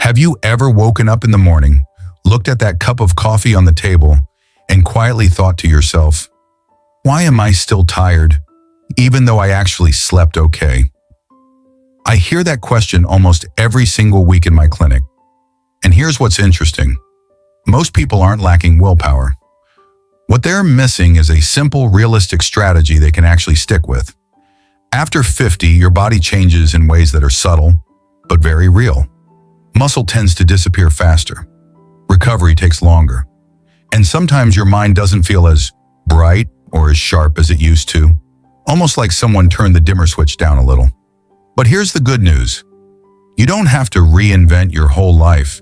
Have you ever woken up in the morning, looked at that cup of coffee on the table, and quietly thought to yourself, why am I still tired, even though I actually slept okay? I hear that question almost every single week in my clinic. And here's what's interesting. Most people aren't lacking willpower. What they're missing is a simple, realistic strategy they can actually stick with. After 50, your body changes in ways that are subtle, but very real. Muscle tends to disappear faster. Recovery takes longer. And sometimes your mind doesn't feel as bright or as sharp as it used to, almost like someone turned the dimmer switch down a little. But here's the good news. You don't have to reinvent your whole life.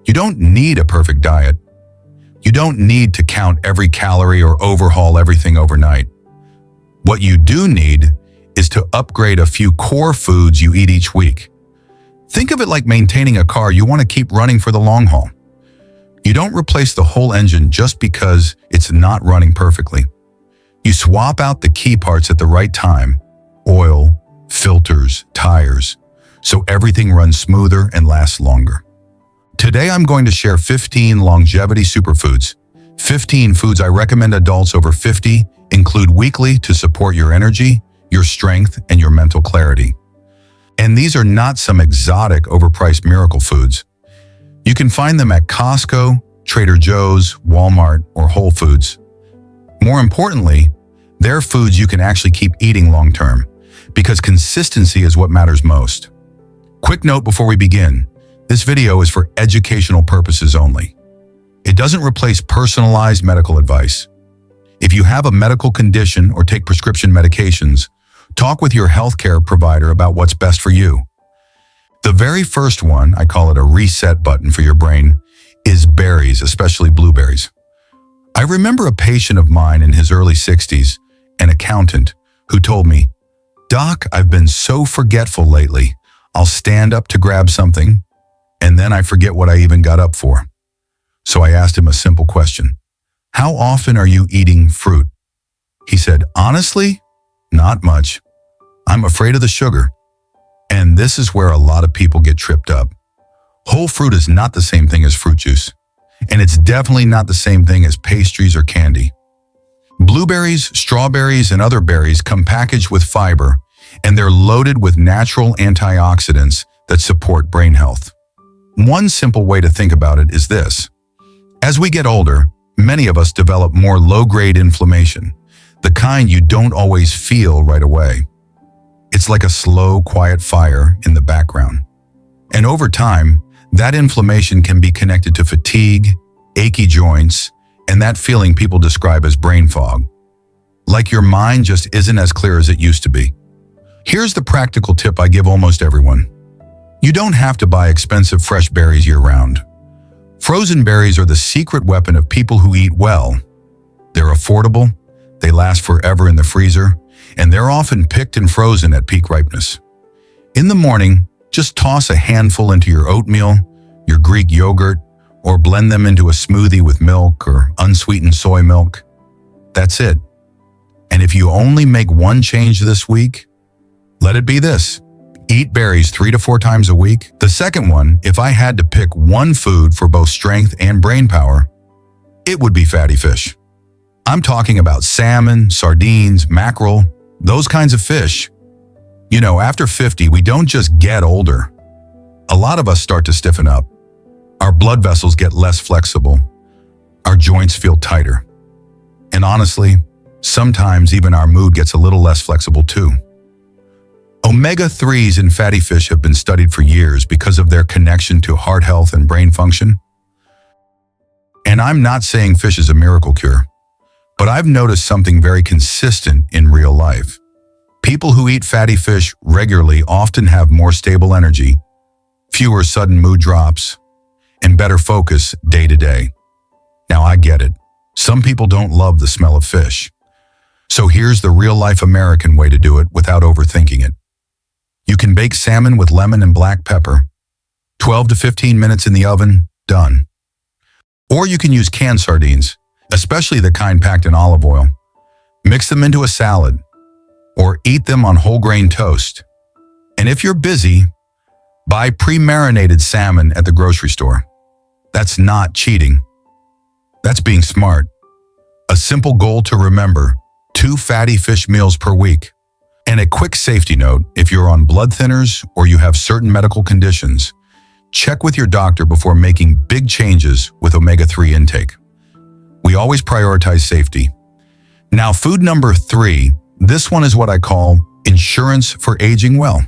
You don't need a perfect diet. You don't need to count every calorie or overhaul everything overnight. What you do need is to upgrade a few core foods you eat each week. Think of it like maintaining a car you want to keep running for the long haul. You don't replace the whole engine just because it's not running perfectly. You swap out the key parts at the right time, oil, filters, tires, so everything runs smoother and lasts longer. Today I'm going to share 15 longevity superfoods, 15 foods I recommend adults over 50 include weekly to support your energy, your strength, and your mental clarity. And these are not some exotic, overpriced miracle foods. You can find them at Costco, Trader Joe's, Walmart, or Whole Foods. More importantly, they're foods you can actually keep eating long-term, because consistency is what matters most. Quick note before we begin, this video is for educational purposes only. It doesn't replace personalized medical advice. If you have a medical condition or take prescription medications, talk with your healthcare provider about what's best for you. The very first one, I call it a reset button for your brain, is berries, especially blueberries. I remember a patient of mine in his early 60s, an accountant, who told me, "Doc, I've been so forgetful lately. I'll stand up to grab something, and then I forget what I even got up for." So I asked him a simple question. "How often are you eating fruit?" He said, "Honestly, not much. I'm afraid of the sugar." And this is where a lot of people get tripped up. Whole fruit is not the same thing as fruit juice. And it's definitely not the same thing as pastries or candy. Blueberries, strawberries, and other berries come packaged with fiber, and they're loaded with natural antioxidants that support brain health. One simple way to think about it is this. As we get older, many of us develop more low-grade inflammation, the kind you don't always feel right away. It's like a slow, quiet fire in the background. And over time, that inflammation can be connected to fatigue, achy joints, and that feeling people describe as brain fog. Like your mind just isn't as clear as it used to be. Here's the practical tip I give almost everyone. You don't have to buy expensive fresh berries year-round. Frozen berries are the secret weapon of people who eat well. They're affordable, they last forever in the freezer, and they're often picked and frozen at peak ripeness. In the morning, just toss a handful into your oatmeal, your Greek yogurt, or blend them into a smoothie with milk or unsweetened soy milk. That's it. And if you only make one change this week, let it be this. Eat berries 3 to 4 times a week. The second one, if I had to pick one food for both strength and brain power, it would be fatty fish. I'm talking about salmon, sardines, mackerel, those kinds of fish. You know, after 50, we don't just get older. A lot of us start to stiffen up. Our blood vessels get less flexible. Our joints feel tighter. And honestly, sometimes even our mood gets a little less flexible too. Omega-3s in fatty fish have been studied for years because of their connection to heart health and brain function. And I'm not saying fish is a miracle cure, but I've noticed something very consistent in real life. People who eat fatty fish regularly often have more stable energy, fewer sudden mood drops, and better focus day to day. Now I get it. Some people don't love the smell of fish. So here's the real-life American way to do it without overthinking it. You can bake salmon with lemon and black pepper. 12 to 15 minutes in the oven, done. Or you can use canned sardines, especially the kind packed in olive oil. Mix them into a salad, or eat them on whole grain toast. And if you're busy, Buy pre-marinated salmon at the grocery store. That's not cheating. That's being smart. A simple goal to remember: 2 fatty fish meals per week. And a quick safety note: if you're on blood thinners or you have certain medical conditions, check with your doctor before making big changes with omega-3 intake. We always prioritize safety. Now, food number 3, this one is what I call insurance for aging well.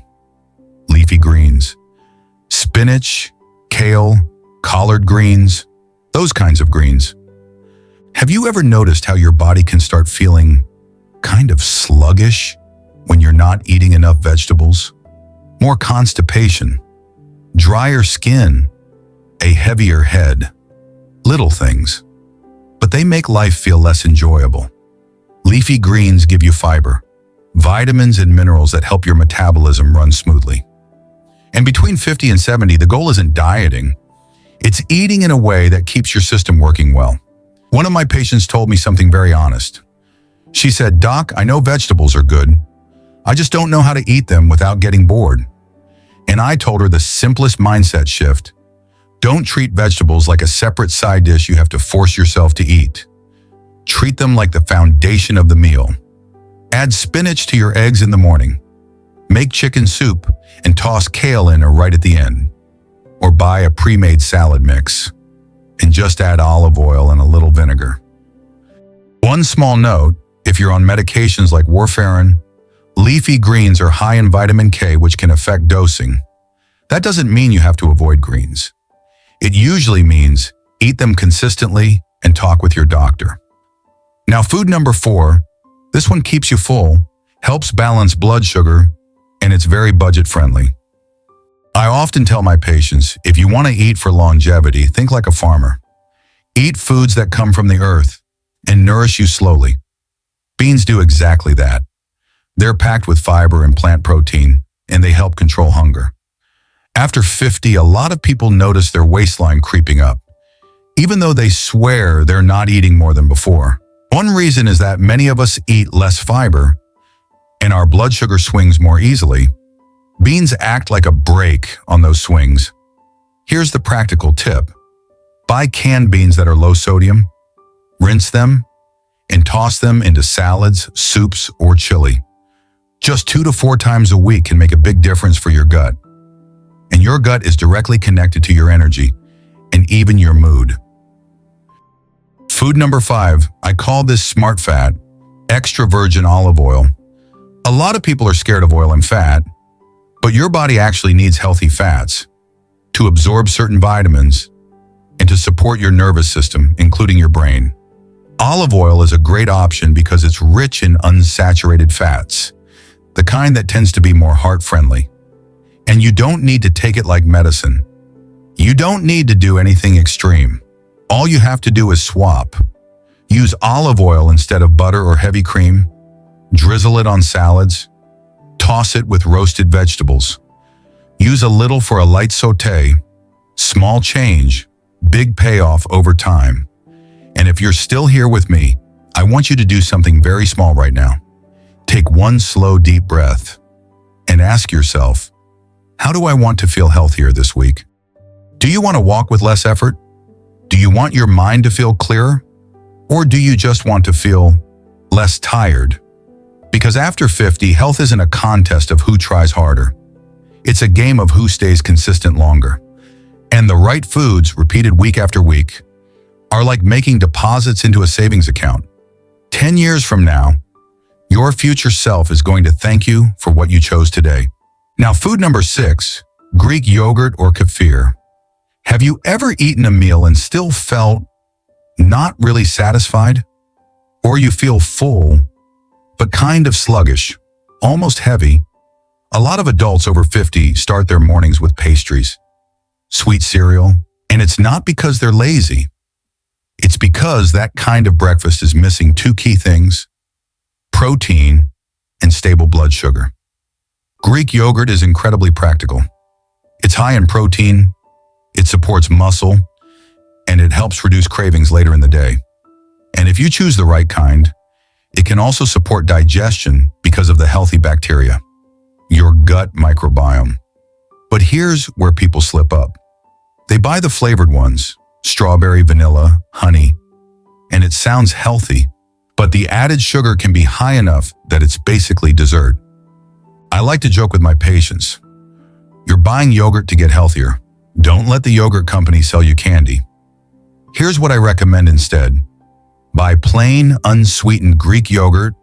Leafy greens. Spinach, kale, collard greens, those kinds of greens. Have you ever noticed how your body can start feeling kind of sluggish when you're not eating enough vegetables? More constipation, drier skin, a heavier head. Little things, but they make life feel less enjoyable. Leafy greens give you fiber, vitamins and minerals that help your metabolism run smoothly. And between 50 and 70, the goal isn't dieting. It's eating in a way that keeps your system working well. One of my patients told me something very honest. She said, "Doc, I know vegetables are good. I just don't know how to eat them without getting bored." And I told her the simplest mindset shift: don't treat vegetables like a separate side dish you have to force yourself to eat. Treat them like the foundation of the meal. Add spinach to your eggs in the morning. Make chicken soup and toss kale in right at the end. Or buy a pre-made salad mix and just add olive oil and a little vinegar. One small note: if you're on medications like warfarin, leafy greens are high in vitamin K, which can affect dosing. That doesn't mean you have to avoid greens. It usually means eat them consistently and talk with your doctor. Now, food number 4, this one keeps you full, helps balance blood sugar, and it's very budget-friendly. I often tell my patients, if you want to eat for longevity, think like a farmer. Eat foods that come from the earth and nourish you slowly. Beans do exactly that. They're packed with fiber and plant protein, and they help control hunger. After 50, a lot of people notice their waistline creeping up, even though they swear they're not eating more than before. One reason is that many of us eat less fiber, and our blood sugar swings more easily. Beans act like a brake on those swings. Here's the practical tip: buy canned beans that are low sodium, rinse them, and toss them into salads, soups, or chili. Just 2 to 4 times a week can make a big difference for your gut. And your gut is directly connected to your energy and even your mood. Food number 5, I call this smart fat, extra virgin olive oil. A lot of people are scared of oil and fat, but your body actually needs healthy fats to absorb certain vitamins and to support your nervous system, including your brain. Olive oil is a great option because it's rich in unsaturated fats, the kind that tends to be more heart-friendly. And you don't need to take it like medicine. You don't need to do anything extreme. All you have to do is swap. Use olive oil instead of butter or heavy cream. Drizzle it on salads. Toss it with roasted vegetables. Use a little for a light sauté. Small change, big payoff over time. And if you're still here with me, I want you to do something very small right now. Take one slow, deep breath and ask yourself, how do I want to feel healthier this week? Do you want to walk with less effort? Do you want your mind to feel clearer? Or do you just want to feel less tired? Because after 50, health isn't a contest of who tries harder. It's a game of who stays consistent longer. And the right foods, repeated week after week, are like making deposits into a savings account. 10 years from now, your future self is going to thank you for what you chose today. Now, food number 6, Greek yogurt or kefir. Have you ever eaten a meal and still felt not really satisfied? Or you feel full, but kind of sluggish, almost heavy? A lot of adults over 50 start their mornings with pastries, sweet cereal, and it's not because they're lazy. It's because that kind of breakfast is missing 2 key things: protein and stable blood sugar. Greek yogurt is incredibly practical. It's high in protein, it supports muscle, and it helps reduce cravings later in the day. And if you choose the right kind, it can also support digestion because of the healthy bacteria, your gut microbiome. But here's where people slip up. They buy the flavored ones, strawberry, vanilla, honey, and it sounds healthy, but the added sugar can be high enough that it's basically dessert. I like to joke with my patients. You're buying yogurt to get healthier. Don't let the yogurt company sell you candy. Here's what I recommend instead. Buy plain, unsweetened Greek yogurt,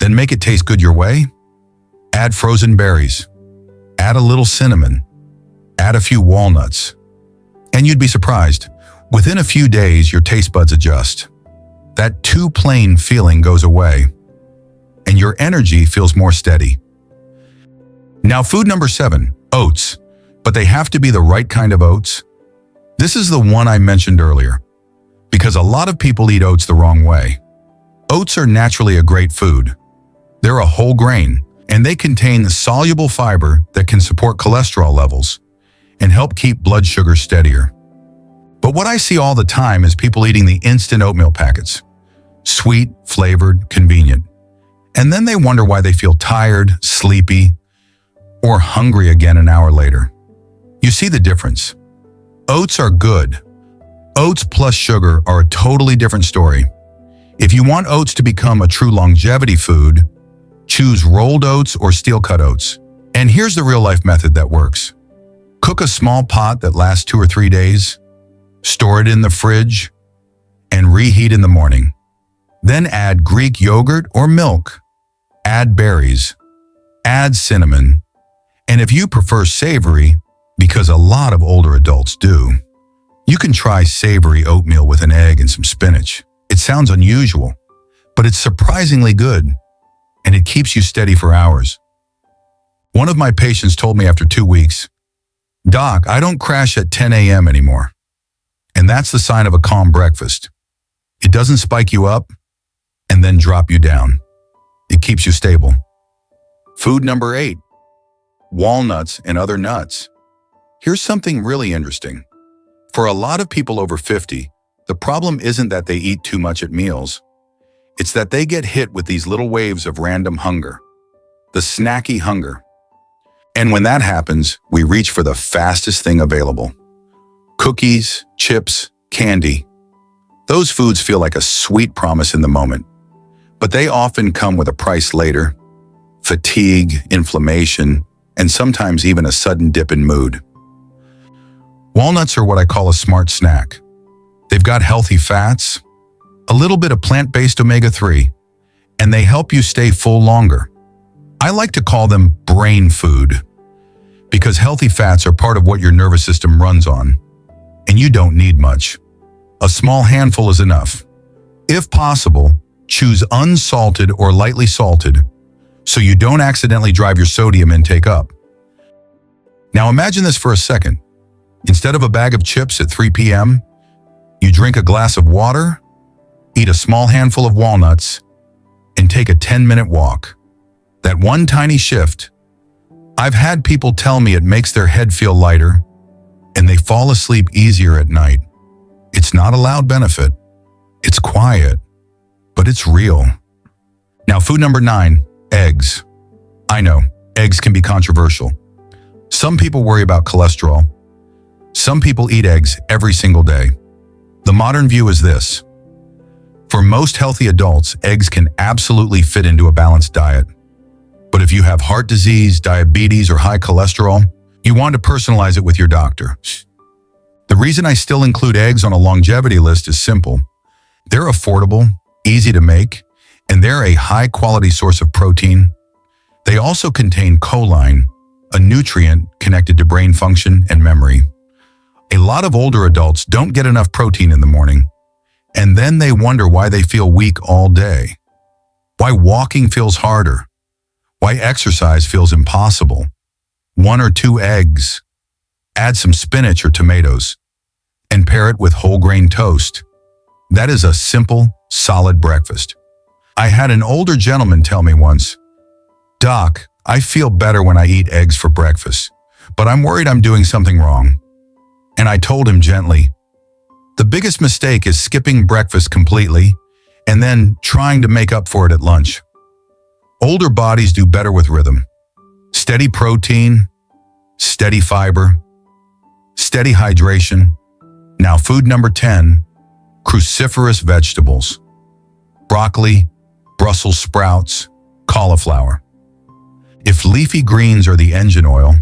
then make it taste good your way. Add frozen berries. Add a little cinnamon. Add a few walnuts. And you'd be surprised. Within a few days, your taste buds adjust. That too plain feeling goes away, and your energy feels more steady. Now, food number 7, oats. But they have to be the right kind of oats. This is the one I mentioned earlier, because a lot of people eat oats the wrong way. Oats are naturally a great food. They're a whole grain, and they contain the soluble fiber that can support cholesterol levels and help keep blood sugar steadier. But what I see all the time is people eating the instant oatmeal packets. Sweet, flavored, convenient. And then they wonder why they feel tired, sleepy, or hungry again an hour later. You see the difference? Oats are good. Oats plus sugar are a totally different story. If you want oats to become a true longevity food, choose rolled oats or steel-cut oats. And here's the real-life method that works. Cook a small pot that lasts 2 or 3 days, store it in the fridge, and reheat in the morning. Then add Greek yogurt or milk. Add berries. Add cinnamon. And if you prefer savory, because a lot of older adults do, you can try savory oatmeal with an egg and some spinach. It sounds unusual, but it's surprisingly good, and it keeps you steady for hours. One of my patients told me after 2 weeks, "Doc, I don't crash at 10 a.m. anymore." And that's the sign of a calm breakfast. It doesn't spike you up and then drop you down. It keeps you stable. Food number 8, walnuts and other nuts. Here's something really interesting. For a lot of people over 50, the problem isn't that they eat too much at meals. It's that they get hit with these little waves of random hunger, the snacky hunger. And when that happens, we reach for the fastest thing available. Cookies, chips, candy. Those foods feel like a sweet promise in the moment, but they often come with a price later. Fatigue, inflammation, and sometimes even a sudden dip in mood. Walnuts are what I call a smart snack. They've got healthy fats, a little bit of plant-based omega-3, and they help you stay full longer. I like to call them brain food, because healthy fats are part of what your nervous system runs on, and you don't need much. A small handful is enough. If possible, choose unsalted or lightly salted, so you don't accidentally drive your sodium intake up. Now imagine this for a second. Instead of a bag of chips at 3 p.m., you drink a glass of water, eat a small handful of walnuts, and take a 10-minute walk. That one tiny shift, I've had people tell me it makes their head feel lighter, and they fall asleep easier at night. It's not a loud benefit. It's quiet, but it's real. Now, food number 9, eggs. I know, eggs can be controversial. Some people worry about cholesterol. Some people eat eggs every single day. The modern view is this. For most healthy adults, eggs can absolutely fit into a balanced diet. But if you have heart disease, diabetes, or high cholesterol, you want to personalize it with your doctor. The reason I still include eggs on a longevity list is simple. They're affordable, easy to make, and they're a high-quality source of protein. They also contain choline, a nutrient connected to brain function and memory. A lot of older adults don't get enough protein in the morning, and then they wonder why they feel weak all day, why walking feels harder, why exercise feels impossible. 1 or 2 eggs. Add some spinach or tomatoes, and pair it with whole grain toast. That is a simple, solid breakfast. I had an older gentleman tell me once, "Doc, I feel better when I eat eggs for breakfast, but I'm worried I'm doing something wrong." And I told him gently, the biggest mistake is skipping breakfast completely and then trying to make up for it at lunch. Older bodies do better with rhythm. Steady protein, steady fiber, steady hydration. Now food number 10, cruciferous vegetables. Broccoli, Brussels sprouts, cauliflower. If leafy greens are the engine oil,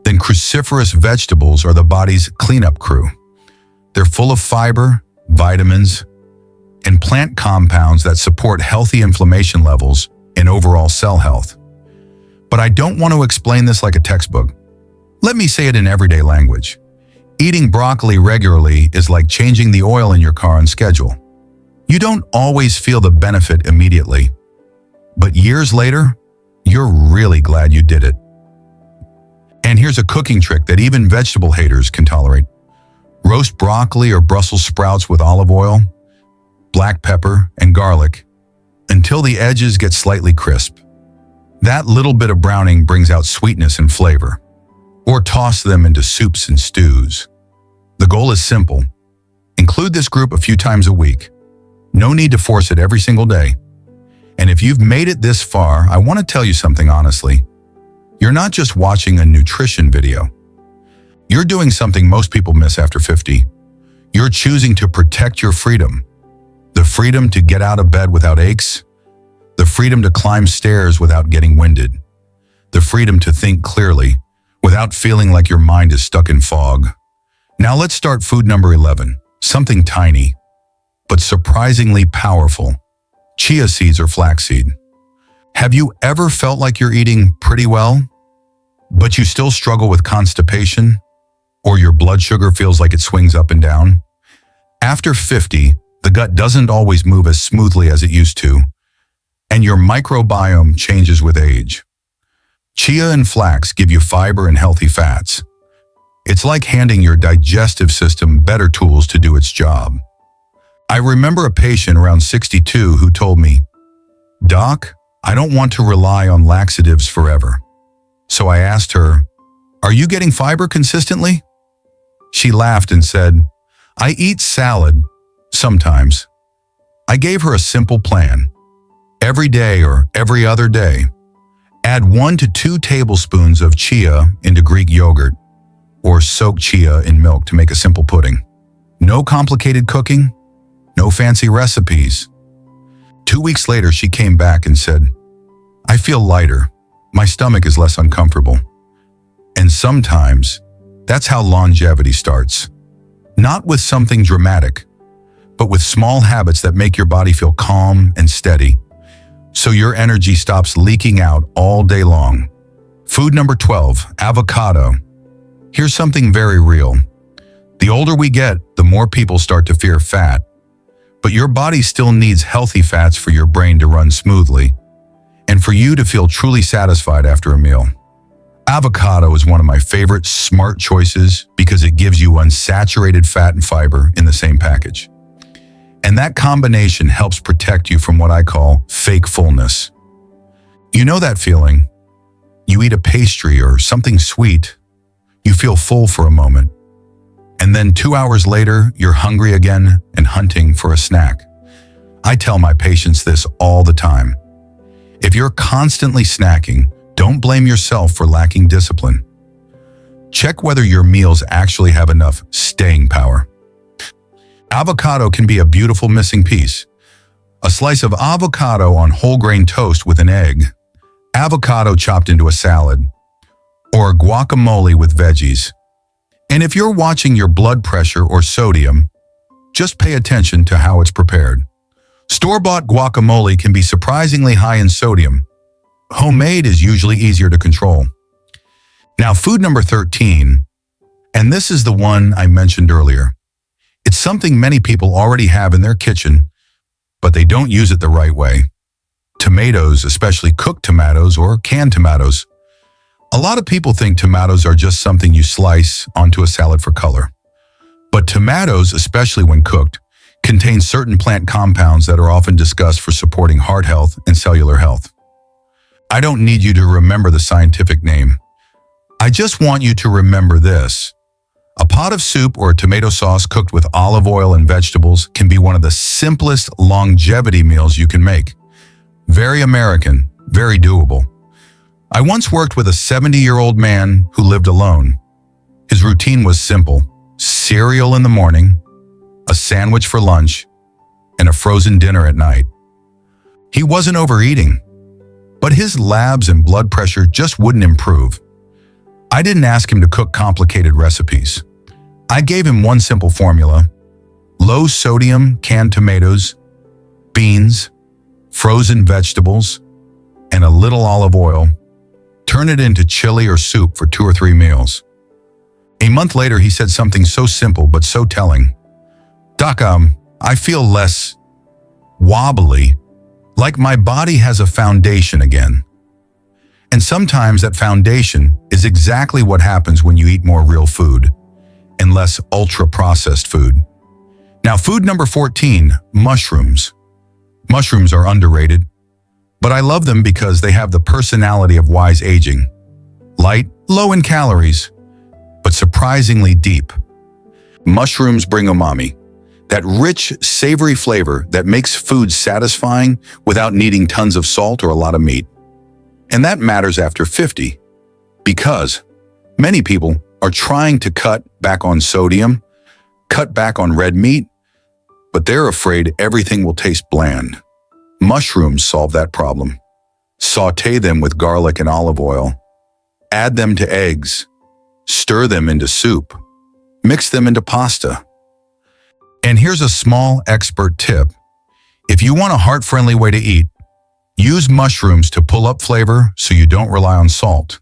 then cruciferous vegetables are the body's cleanup crew. They're full of fiber, vitamins, and plant compounds that support healthy inflammation levels and overall cell health. But I don't want to explain this like a textbook. Let me say it in everyday language. Eating broccoli regularly is like changing the oil in your car on schedule. You don't always feel the benefit immediately, but years later, you're really glad you did it. And here's a cooking trick that even vegetable haters can tolerate. Roast broccoli or Brussels sprouts with olive oil, black pepper, and garlic until the edges get slightly crisp. That little bit of browning brings out sweetness and flavor. Or toss them into soups and stews. The goal is simple. Include this group a few times a week. No need to force it every single day. And if you've made it this far, I want to tell you something honestly. You're not just watching a nutrition video. You're doing something most people miss after 50. You're choosing to protect your freedom. The freedom to get out of bed without aches. The freedom to climb stairs without getting winded. The freedom to think clearly without feeling like your mind is stuck in fog. Now let's start food number 11, something tiny, but surprisingly powerful. Chia seeds or flaxseed. Have you ever felt like you're eating pretty well, but you still struggle with constipation, or your blood sugar feels like it swings up and down? After 50, the gut doesn't always move as smoothly as it used to, and your microbiome changes with age. Chia and flax give you fiber and healthy fats. It's like handing your digestive system better tools to do its job. I remember a patient around 62 who told me, "Doc, I don't want to rely on laxatives forever." So I asked her, "Are you getting fiber consistently?" She laughed and said, "I eat salad, sometimes." I gave her a simple plan. Every day or every other day, add 1 to 2 tablespoons of chia into Greek yogurt, or soak chia in milk to make a simple pudding. No complicated cooking, no fancy recipes. 2 weeks later, she came back and said, "I feel lighter. My stomach is less uncomfortable." And sometimes, that's how longevity starts. Not with something dramatic, but with small habits that make your body feel calm and steady, so your energy stops leaking out all day long. Food number 12, avocado. Here's something very real. The older we get, the more people start to fear fat. But your body still needs healthy fats for your brain to run smoothly, and for you to feel truly satisfied after a meal. Avocado is one of my favorite smart choices because it gives you unsaturated fat and fiber in the same package. And that combination helps protect you from what I call fake fullness. You know that feeling? You eat a pastry or something sweet, you feel full for a moment, and then 2 hours later, you're hungry again and hunting for a snack. I tell my patients this all the time. If you're constantly snacking, don't blame yourself for lacking discipline. Check whether your meals actually have enough staying power. Avocado can be a beautiful missing piece. A slice of avocado on whole grain toast with an egg, avocado chopped into a salad, or guacamole with veggies. And if you're watching your blood pressure or sodium, just pay attention to how it's prepared. Store-bought guacamole can be surprisingly high in sodium. Homemade is usually easier to control. Now, food number 13, and this is the one I mentioned earlier. It's something many people already have in their kitchen, but they don't use it the right way. Tomatoes, especially cooked tomatoes or canned tomatoes. A lot of people think tomatoes are just something you slice onto a salad for color. But tomatoes, especially when cooked, contain certain plant compounds that are often discussed for supporting heart health and cellular health. I don't need you to remember the scientific name. I just want you to remember this. A pot of soup or a tomato sauce cooked with olive oil and vegetables can be one of the simplest longevity meals you can make. Very American, very doable. I once worked with a 70-year-old man who lived alone. His routine was simple: cereal in the morning, a sandwich for lunch, and a frozen dinner at night. He wasn't overeating, but his labs and blood pressure just wouldn't improve. I didn't ask him to cook complicated recipes. I gave him one simple formula: low sodium canned tomatoes, beans, frozen vegetables, and a little olive oil. Turn it into chili or soup for 2 or 3 meals. A month later, he said something so simple but so telling. "Doc, I feel less wobbly, like my body has a foundation again." And sometimes that foundation is exactly what happens when you eat more real food and less ultra-processed food. Now, food number 14, mushrooms. Mushrooms are underrated, but I love them because they have the personality of wise aging. Light, low in calories, but surprisingly deep. Mushrooms bring umami, that rich, savory flavor that makes food satisfying without needing tons of salt or a lot of meat. And that matters after 50, because many people are trying to cut back on sodium, cut back on red meat, but they're afraid everything will taste bland. Mushrooms solve that problem. Sauté them with garlic and olive oil. Add them to eggs. Stir them into soup. Mix them into pasta. And here's a small expert tip. If you want a heart-friendly way to eat, use mushrooms to pull up flavor so you don't rely on salt.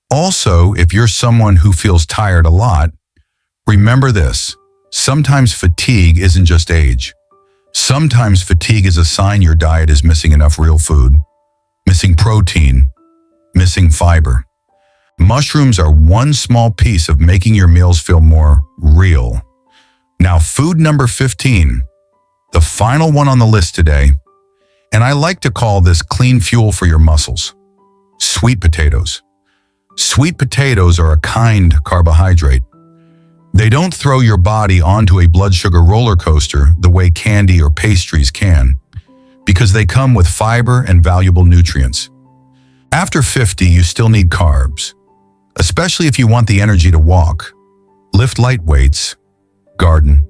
Also, if you're someone who feels tired a lot, remember this: sometimes fatigue isn't just age. Sometimes fatigue is a sign your diet is missing enough real food, missing protein, missing fiber. Mushrooms are one small piece of making your meals feel more real. Now, food number 15, the final one on the list today, and I like to call this clean fuel for your muscles: sweet potatoes. Sweet potatoes are a kind carbohydrate. They don't throw your body onto a blood sugar roller coaster the way candy or pastries can, because they come with fiber and valuable nutrients. After 50, you still need carbs, especially if you want the energy to walk, lift light weights, garden,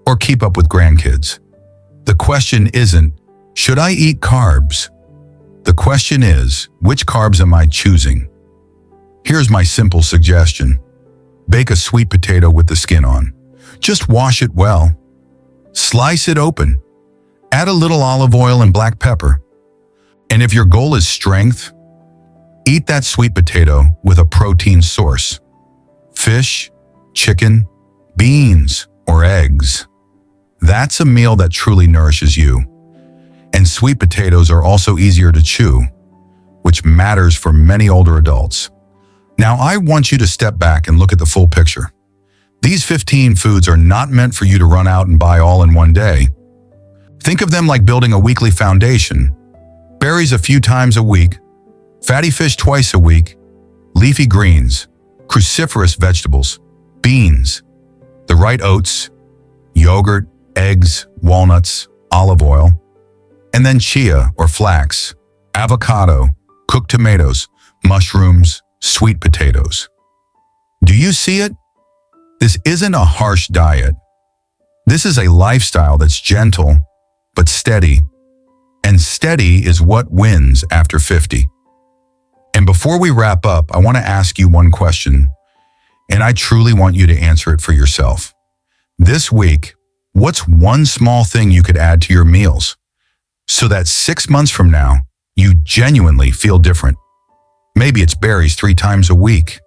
or keep up with grandkids. The question isn't, should I eat carbs? The question is, which carbs am I choosing? Here's my simple suggestion. Bake a sweet potato with the skin on. Just wash it well. Slice it open. Add a little olive oil and black pepper. And if your goal is strength, eat that sweet potato with a protein source: fish, chicken, beans, or eggs. That's a meal that truly nourishes you. And sweet potatoes are also easier to chew, which matters for many older adults. Now, I want you to step back and look at the full picture. These 15 foods are not meant for you to run out and buy all in one day. Think of them like building a weekly foundation. Berries a few times a week, fatty fish twice a week, leafy greens, cruciferous vegetables, beans, the right oats, yogurt, eggs, walnuts, olive oil, and then chia or flax, avocado, cooked tomatoes, mushrooms, sweet potatoes. Do you see it? This isn't a harsh diet. This is a lifestyle that's gentle, but steady. And steady is what wins after 50. And before we wrap up, I want to ask you one question, and I truly want you to answer it for yourself. This week, what's one small thing you could add to your meals so that 6 months from now, you genuinely feel different? Maybe it's berries 3 times a week.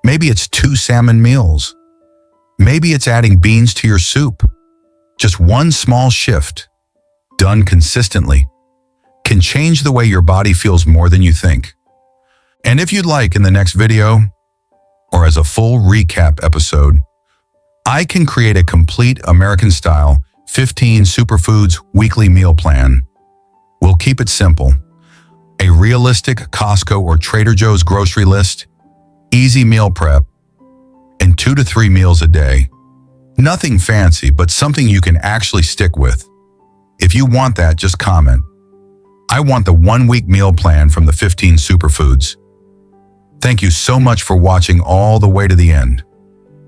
Maybe it's 2 salmon meals. Maybe it's adding beans to your soup. Just one small shift, done consistently, can change the way your body feels more than you think. And if you'd like, in the next video, or as a full recap episode, I can create a complete American-style 15 Superfoods weekly meal plan. We'll keep it simple. A realistic Costco or Trader Joe's grocery list, easy meal prep, and 2 to 3 meals a day. Nothing fancy, but something you can actually stick with. If you want that, just comment. I want the 1-week meal plan from the 15 Superfoods, Thank you so much for watching all the way to the end.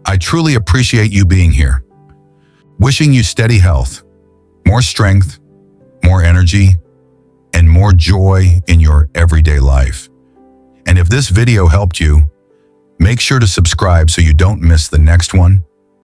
I truly appreciate you being here. Wishing you steady health, more strength, more energy, and more joy in your everyday life. And if this video helped you, make sure to subscribe so you don't miss the next one.